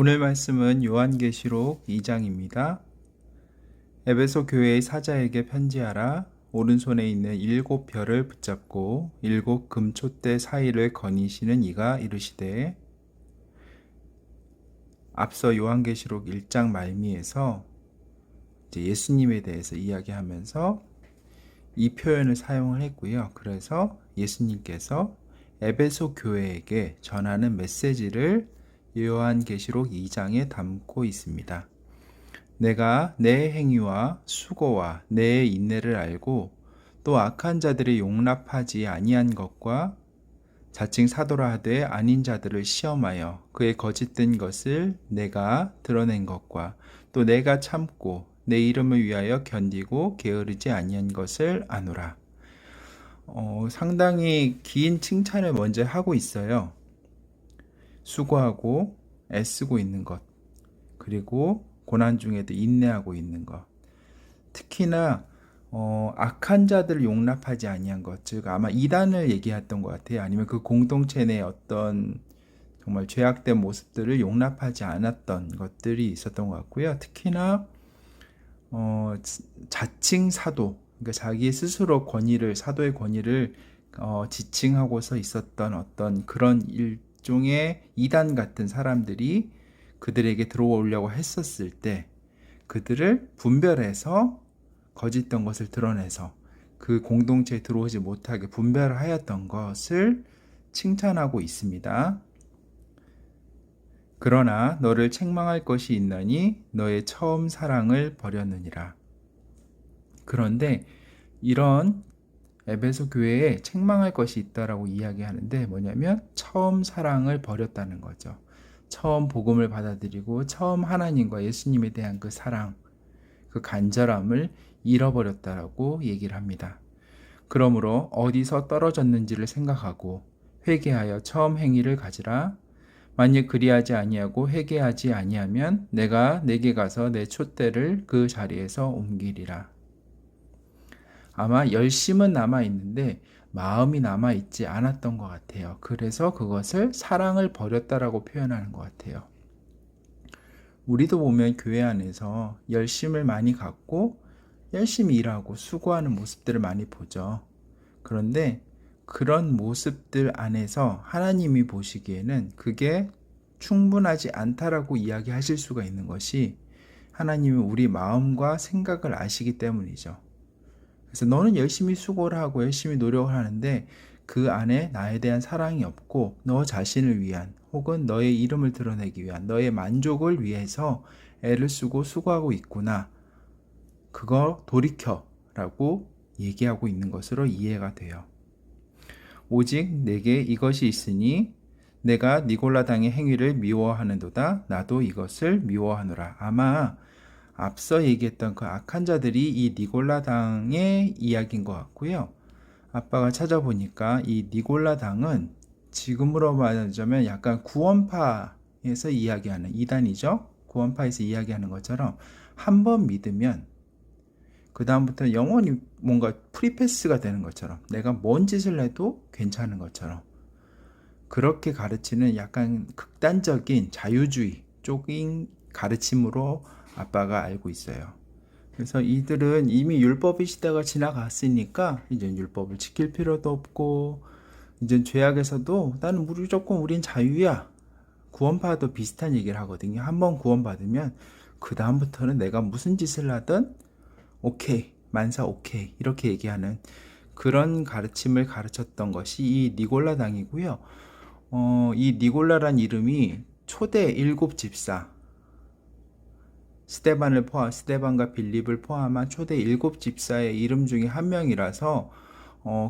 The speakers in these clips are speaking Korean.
오늘 말씀은 요한계시록 2장입니다. 에베소 교회의 사자에게 편지하라. 오른손에 있는 7별을 붙잡고 7금촛대 사이를 거니시는 이가 이르시되, 앞서 요한계시록 1장 말미에서 이제 예수님에 대해서 이야기하면서 이 표현을 사용을 했고요. 그래서 예수님께서 에베소 교회에게 전하는 메시지를 요한계시록 2장에 담고 있습니다. 내가 내 행위와 수고와 내 인내를 알고 또 악한 자들이 용납하지 아니한 것과 자칭 사도라 하되 아닌 자들을 시험하여 그의 거짓된 것을 내가 드러낸 것과 또 내가 참고 내 이름을 위하여 견디고 게으르지 아니한 것을 아노라. 상당히 긴 칭찬을 먼저 하고 있어요. 수고하고 애쓰고 있는 것, 그리고 고난 중에도 인내하고 있는 것, 특히나 악한 자들을 용납하지 아니한 것, 즉 아마 이단을 얘기했던 것 같아요. 아니면 그 공동체 내 어떤 정말 죄악된 모습들을 용납하지 않았던 것들이 있었던 것 같고요. 특히나 자칭 사도, 그러니까 자기 스스로 권위를, 사도의 권위를 지칭하고서 있었던 어떤 그런 일종의 이단 같은 사람들이 그들에게 들어오려고 했었을 때 그들을 분별해서 거짓된 것을 드러내서 그 공동체에 들어오지 못하게 분별하였던 것을 칭찬하고 있습니다. 그러나 너를 책망할 것이 있나니 너의 처음 사랑을 버렸느니라. 그런데 이런 에베소 교회에 책망할 것이 있다라고 이야기하는데 뭐냐면 처음 사랑을 버렸다는 거죠. 처음 복음을 받아들이고 처음 하나님과 예수님에 대한 그 사랑, 그 간절함을 잃어버렸다라고 얘기를 합니다. 그러므로 어디서 떨어졌는지를 생각하고 회개하여 처음 행위를 가지라. 만약 그리하지 아니하고 회개하지 아니하면 내가 내게 가서 내 촛대를 그 자리에서 옮기리라. 아마 열심은 남아있는데 마음이 남아있지 않았던 것 같아요. 그래서 그것을 사랑을 버렸다라고 표현하는 것 같아요. 우리도 보면 교회 안에서 열심을 많이 갖고 열심히 일하고 수고하는 모습들을 많이 보죠. 그런데 그런 모습들 안에서 하나님이 보시기에는 그게 충분하지 않다라고 이야기하실 수가 있는 것이 하나님은 우리 마음과 생각을 아시기 때문이죠. 그래서 너는 열심히 수고를 하고 열심히 노력을 하는데 그 안에 나에 대한 사랑이 없고 너 자신을 위한 혹은 너의 이름을 드러내기 위한 너의 만족을 위해서 애를 쓰고 수고하고 있구나. 그거 돌이켜 라고 얘기하고 있는 것으로 이해가 돼요. 오직 내게 이것이 있으니 내가 니골라당의 행위를 미워하는도다. 나도 이것을 미워하노라. 아마 앞서 얘기했던 그 악한 자들이 이 니골라당의 이야기인 것 같고요. 아빠가 찾아보니까 이 니골라당은 지금으로 말하자면 약간 구원파에서 이야기하는 이단이죠. 구원파에서 이야기하는 것처럼 한 번 믿으면 그 다음부터 영원히 뭔가 프리패스가 되는 것처럼 내가 뭔 짓을 해도 괜찮은 것처럼 그렇게 가르치는 약간 극단적인 자유주의 쪽인 가르침으로 아빠가 알고 있어요. 그래서 이들은 이미 율법의 시대가 지나갔으니까 이제 율법을 지킬 필요도 없고 이제 죄악에서도 나는 무조건 우린 자유야. 구원파도 비슷한 얘기를 하거든요. 한번 구원받으면 그 다음부터는 내가 무슨 짓을 하든 오케이, 만사 오케이 이렇게 얘기하는 그런 가르침을 가르쳤던 것이 이 니골라당이고요. 이 니골라란 이름이 초대 7집사 스데반과 빌립을 포함한 초대 7집사의 이름 중에 한 명이라서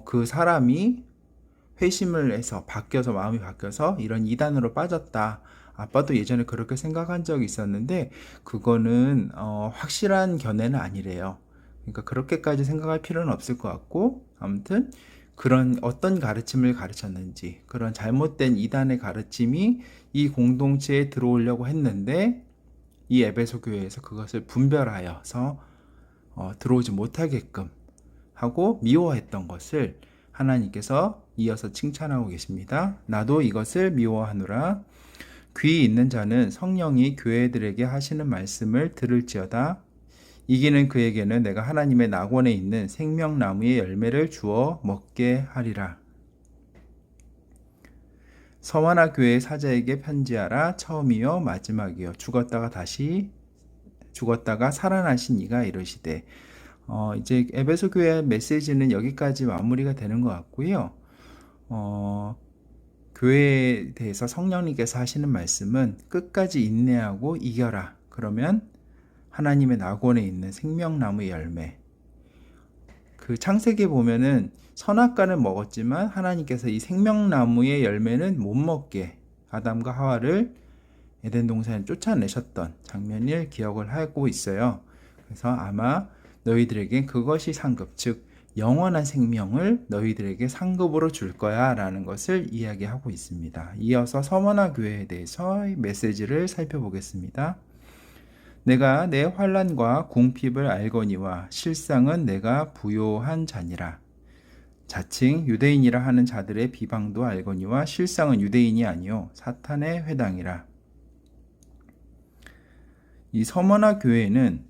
그 사람이 회심을 해서 마음이 바뀌어서 이런 이단으로 빠졌다. 아빠도 예전에 그렇게 생각한 적이 있었는데 그거는 확실한 견해는 아니래요. 그러니까 그렇게까지 생각할 필요는 없을 것 같고 아무튼 그런 어떤 가르침을 가르쳤는지 그런 잘못된 이단의 가르침이 이 공동체에 들어오려고 했는데 이 에베소 교회에서 그것을 분별하여서 들어오지 못하게끔 하고 미워했던 것을 하나님께서 이어서 칭찬하고 계십니다. 나도 이것을 미워하노라. 귀 있는 자는 성령이 교회들에게 하시는 말씀을 들을지어다. 이기는 그에게는 내가 하나님의 낙원에 있는 생명나무의 열매를 주어 먹게 하리라. 서머나 교회 사자에게 편지하라. 처음이요 마지막이요 죽었다가 살아나신 이가 이르시되. 이제 에베소 교회 메시지는 여기까지 마무리가 되는 것 같고요. 교회에 대해서 성령님께서 하시는 말씀은 끝까지 인내하고 이겨라. 그러면 하나님의 낙원에 있는 생명나무의 열매. 그 창세기에 보면은 선악과는 먹었지만 하나님께서 이 생명나무의 열매는 못 먹게 아담과 하와를 에덴 동산에 쫓아내셨던 장면을 기억을 하고 있어요. 그래서 아마 너희들에게 그것이 상급, 즉 영원한 생명을 너희들에게 상급으로 줄 거야 라는 것을 이야기하고 있습니다. 이어서 서머나 교회에 대해서 메시지를 살펴보겠습니다. 내가 내 환난과 궁핍을 알거니와 실상은 내가 부요한 자니라. 자칭 유대인이라 하는 자들의 비방도 알거니와 실상은 유대인이 아니요 사탄의 회당이라. 이 서머나 교회는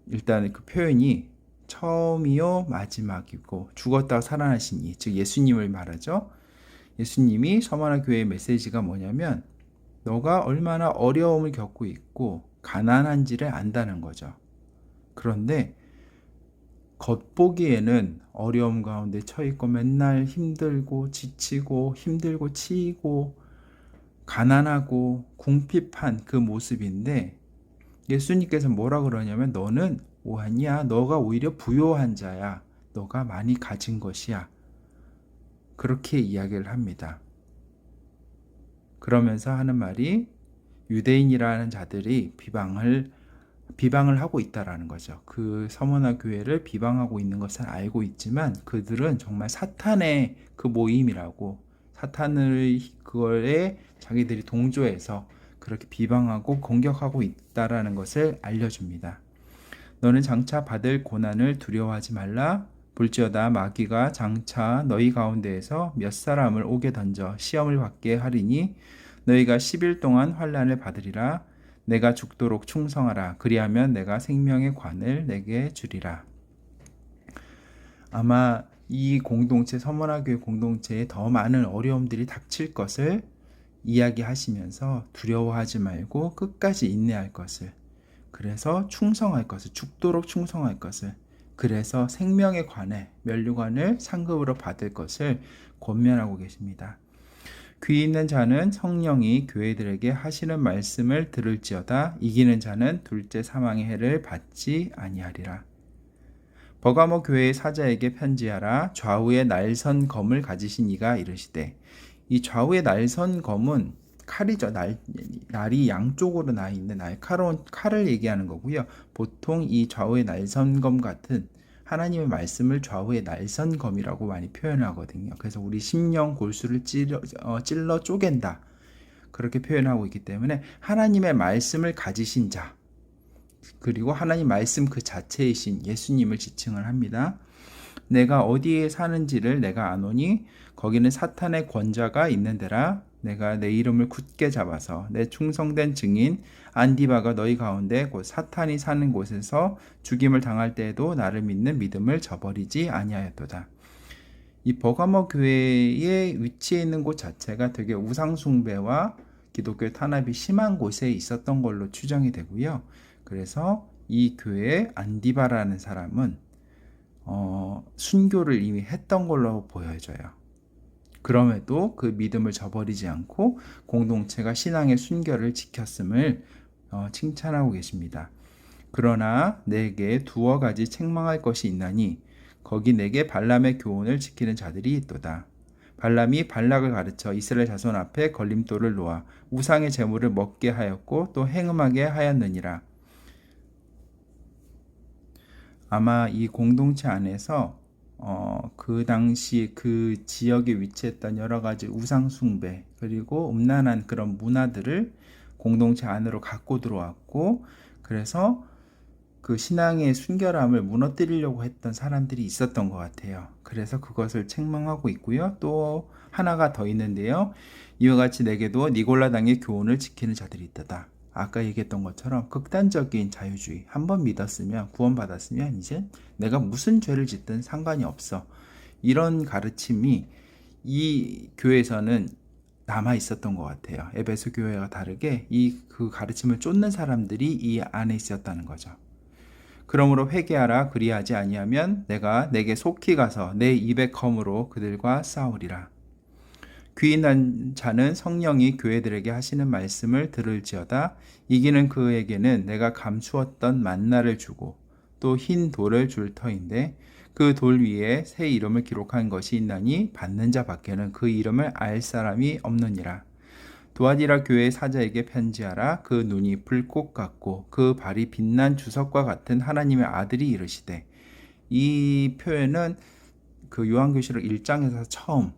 일단 그 표현이 처음이요 마지막이고 죽었다가 살아나신 이, 즉 예수님을 말하죠. 예수님이 서머나 교회의 메시지가 뭐냐면 너가 얼마나 어려움을 겪고 있고 가난한지를 안다는 거죠. 그런데 겉보기에는 어려움 가운데 처해있고 맨날 힘들고 지치고 힘들고 치이고 가난하고 궁핍한 그 모습인데 예수님께서 뭐라 그러냐면 너는 아니야. 너가 오히려 부요한 자야. 너가 많이 가진 것이야. 그렇게 이야기를 합니다. 그러면서 하는 말이 유대인이라는 자들이 비방을 하고 있다라는 거죠. 그 서머나 교회를 비방하고 있는 것을 알고 있지만 그들은 정말 사탄의 그 모임이라고 사탄을 그거에 자기들이 동조해서 그렇게 비방하고 공격하고 있다라는 것을 알려줍니다. 너는 장차 받을 고난을 두려워하지 말라. 볼지어다 마귀가 장차 너희 가운데에서 몇 사람을 옥에 던져 시험을 받게 하리니 너희가 10일 동안 환난을 받으리라. 내가 죽도록 충성하라. 그리하면 내가 생명의 관을 내게 주리라. 아마 이 공동체 서머나 교회 공동체에 더 많은 어려움들이 닥칠 것을 이야기하시면서 두려워하지 말고 끝까지 인내할 것을, 그래서 충성할 것을, 죽도록 충성할 것을, 그래서 생명의 관에 면류관을 상급으로 받을 것을 권면하고 계십니다. 귀 있는 자는 성령이 교회들에게 하시는 말씀을 들을지어다. 이기는 자는 둘째 사망의 해를 받지 아니하리라. 버가모 교회의 사자에게 편지하라. 좌우에 날선 검을 가지신 이가 이르시되. 이 좌우에 날선 검은 칼이죠. 날이 양쪽으로 나 있는 날카로운 칼을 얘기하는 거고요. 보통 이 좌우의 날선검 같은 하나님의 말씀을 좌우의 날선검이라고 많이 표현하거든요. 그래서 우리 심령 골수를 찔러 쪼갠다. 그렇게 표현하고 있기 때문에 하나님의 말씀을 가지신 자, 그리고 하나님 말씀 그 자체이신 예수님을 지칭을 합니다. 내가 어디에 사는지를 내가 아노니 거기는 사탄의 권자가 있는 데라. 내가 내 이름을 굳게 잡아서 내 충성된 증인 안디바가 너희 가운데 곧 사탄이 사는 곳에서 죽임을 당할 때에도 나를 믿는 믿음을 저버리지 아니하였도다. 이 버가모 교회의 위치해 있는 곳 자체가 되게 우상 숭배와 기독교 탄압이 심한 곳에 있었던 걸로 추정이 되고요. 그래서 이 교회의 안디바라는 사람은 순교를 이미 했던 걸로 보여져요. 그럼에도 그 믿음을 저버리지 않고 공동체가 신앙의 순결을 지켰음을 칭찬하고 계십니다. 그러나 내게 두어 가지 책망할 것이 있나니 거기 내게 발람의 교훈을 지키는 자들이 있도다. 발람이 발락을 가르쳐 이스라엘 자손 앞에 걸림돌을 놓아 우상의 제물을 먹게 하였고 또 행음하게 하였느니라. 아마 이 공동체 안에서 그 당시 그 지역에 위치했던 여러 가지 우상 숭배 그리고 음란한 그런 문화들을 공동체 안으로 갖고 들어왔고, 그래서 그 신앙의 순결함을 무너뜨리려고 했던 사람들이 있었던 것 같아요. 그래서 그것을 책망하고 있고요. 또 하나가 더 있는데요. 이와 같이 내게도 니골라당의 교훈을 지키는 자들이 있다. 아까 얘기했던 것처럼 극단적인 자유주의. 한번 믿었으면, 구원받았으면 이제 내가 무슨 죄를 짓든 상관이 없어. 이런 가르침이 이 교회에서는 남아 있었던 것 같아요. 에베소 교회와 다르게 그 가르침을 쫓는 사람들이 이 안에 있었다는 거죠. 그러므로 회개하라. 그리하지 아니하면 내가 내게 속히 가서 내 입의 검으로 그들과 싸우리라. 귀 있는 자는 성령이 교회들에게 하시는 말씀을 들을지어다. 이기는 그에게는 내가 감추었던 만나를 주고 또 흰 돌을 줄 터인데 그 돌 위에 새 이름을 기록한 것이 있나니 받는 자 밖에는 그 이름을 알 사람이 없느니라. 두아디라 교회의 사자에게 편지하라. 그 눈이 불꽃 같고 그 발이 빛난 주석과 같은 하나님의 아들이 이르시되. 이 표현은 그 요한계시록 1장에서 처음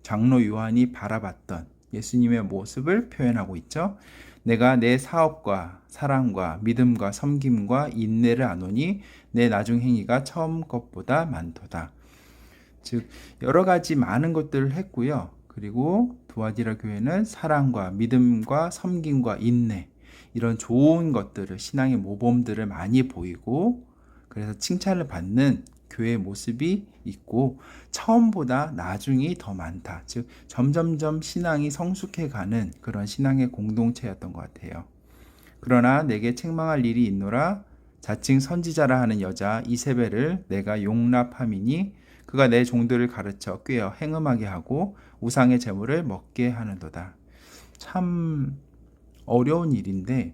장로 요한이 바라봤던 예수님의 모습을 표현하고 있죠. 내가 내 사업과 사랑과 믿음과 섬김과 인내를 아노니 내 나중 행위가 처음 것보다 많도다. 즉 여러 가지 많은 것들을 했고요. 그리고 두아디라 교회는 사랑과 믿음과 섬김과 인내 이런 좋은 것들을 신앙의 모범들을 많이 보이고 그래서 칭찬을 받는 교회의 모습이 있고 처음보다 나중이 더 많다. 즉 점점점 신앙이 성숙해가는 그런 신앙의 공동체였던 것 같아요. 그러나 내게 책망할 일이 있노라. 자칭 선지자라 하는 여자 이세벨을 내가 용납함이니 그가 내 종들을 가르쳐 꾀어 행음하게 하고 우상의 제물을 먹게 하는도다. 참 어려운 일인데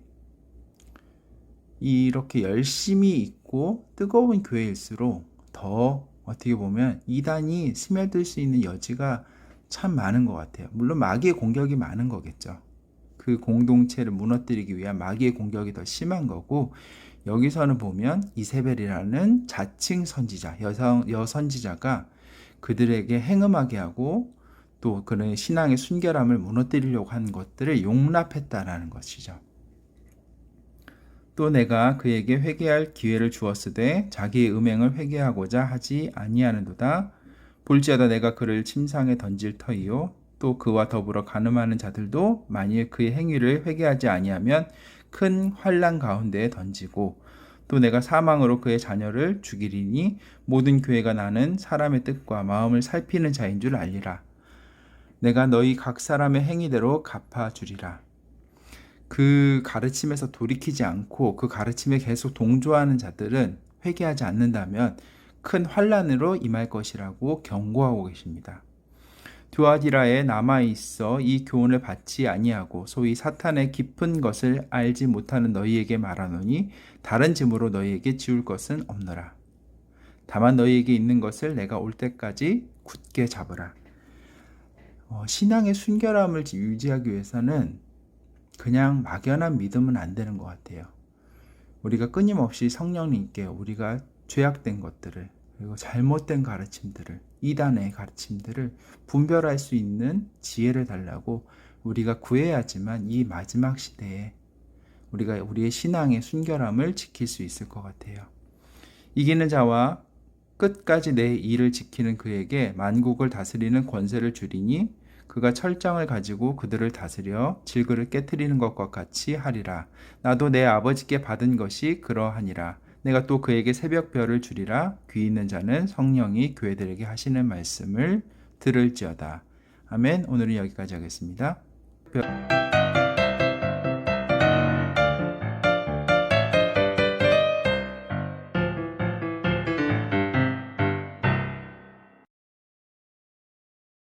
이렇게 열심히 있고 뜨거운 교회일수록 더 어떻게 보면 이단이 스며들 수 있는 여지가 참 많은 것 같아요. 물론 마귀의 공격이 많은 거겠죠. 그 공동체를 무너뜨리기 위한 마귀의 공격이 더 심한 거고 여기서는 보면 이세벨이라는 자칭 선지자, 여선지자가 그들에게 행음하게 하고 또 그런 신앙의 순결함을 무너뜨리려고 한 것들을 용납했다라는 것이죠. 또 내가 그에게 회개할 기회를 주었으되 자기의 음행을 회개하고자 하지 아니하는도다. 볼지어다 내가 그를 침상에 던질 터이요 또 그와 더불어 간음하는 자들도 만일 그의 행위를 회개하지 아니하면 큰 환난 가운데에 던지고 또 내가 사망으로 그의 자녀를 죽이리니 모든 교회가 나는 사람의 뜻과 마음을 살피는 자인 줄 알리라. 내가 너희 각 사람의 행위대로 갚아주리라. 그 가르침에서 돌이키지 않고 그 가르침에 계속 동조하는 자들은 회개하지 않는다면 큰 환난으로 임할 것이라고 경고하고 계십니다. 두아디라에 남아있어 이 교훈을 받지 아니하고 소위 사탄의 깊은 것을 알지 못하는 너희에게 말하노니 다른 짐으로 너희에게 지울 것은 없노라. 다만 너희에게 있는 것을 내가 올 때까지 굳게 잡으라. 신앙의 순결함을 유지하기 위해서는 그냥 막연한 믿음은 안 되는 것 같아요. 우리가 끊임없이 성령님께 우리가 죄악된 것들을 그리고 잘못된 가르침들을 이단의 가르침들을 분별할 수 있는 지혜를 달라고 우리가 구해야지만 이 마지막 시대에 우리가 우리의 신앙의 순결함을 지킬 수 있을 것 같아요. 이기는 자와 끝까지 내 일을 지키는 그에게 만국을 다스리는 권세를 주리니 그가 철장을 가지고 그들을 다스려 질그를 깨트리는 것과 같이 하리라. 나도 내 아버지께 받은 것이 그러하니라. 내가 또 그에게 새벽별을 주리라. 귀 있는 자는 성령이 교회들에게 하시는 말씀을 들을지어다. 아멘. 오늘은 여기까지 하겠습니다.